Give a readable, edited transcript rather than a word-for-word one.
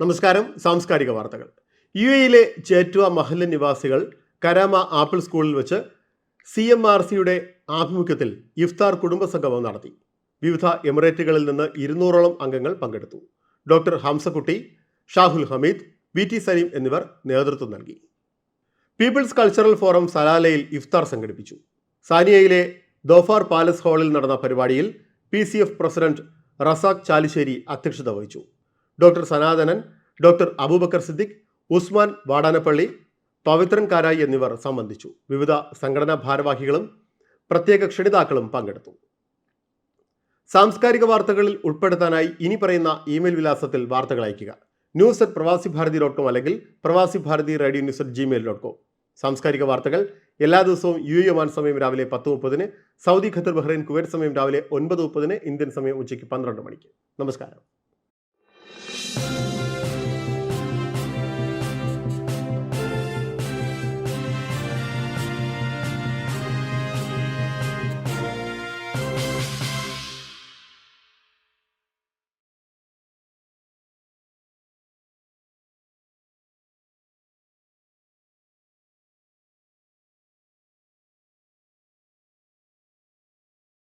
നമസ്കാരം. സാംസ്കാരിക വാർത്തകൾ. UAE-ലെ ചേറ്റുവ മഹല്ല് നിവാസികൾ കരാമ ആപ്പിൾ സ്കൂളിൽ വെച്ച് CMRCയുടെ ആഭിമുഖ്യത്തിൽ ഇഫ്താർ കുടുംബസംഗമം നടത്തി. വിവിധ എമിറേറ്റുകളിൽ നിന്ന് 200ഓളം അംഗങ്ങൾ പങ്കെടുത്തു. ഡോക്ടർ ഹംസക്കുട്ടി, ഷാഹുൽ ഹമീദ്, VT സലീം എന്നിവർ നേതൃത്വം നൽകി. പീപ്പിൾസ് കൾച്ചറൽ ഫോറം സലാലയിൽ ഇഫ്താർ സംഘടിപ്പിച്ചു. സാനിയയിലെ ദോഫാർ പാലസ് ഹാളിൽ നടന്ന പരിപാടിയിൽ PCF പ്രസിഡന്റ് റസാഖ് ചാലിശ്ശേരി അധ്യക്ഷത വഹിച്ചു. ഡോക്ടർ സനാതനൻ, ഡോക്ടർ അബൂബക്കർ സിദ്ദിഖ്, ഉസ്മാൻ വാടാനപ്പള്ളി, പവിത്രൻ കാരായി എന്നിവർ സംബന്ധിച്ചു. വിവിധ സംഘടനാ ഭാരവാഹികളും പ്രത്യേക ക്ഷണിതാക്കളും പങ്കെടുത്തു. സാംസ്കാരിക വാർത്തകളിൽ ഉൾപ്പെടുത്താനായി ഇനി പറയുന്ന ഇമെയിൽ വിലാസത്തിൽ വാർത്തകൾ അയയ്ക്കുക. news@pravasibharati.com അല്ലെങ്കിൽ pravasibharati@radio@gmail.com. സാംസ്കാരിക വാർത്തകൾ എല്ലാ ദിവസവും UAE ഒമാൻ സമയം രാവിലെ 10:30, സൗദി, ഖത്തർ, ബഹ്റൈൻ, കുവൈറ്റ് സമയം രാവിലെ 9:30, ഇന്ത്യൻ സമയം ഉച്ചയ്ക്ക് 12 മണിക്ക്. നമസ്കാരം.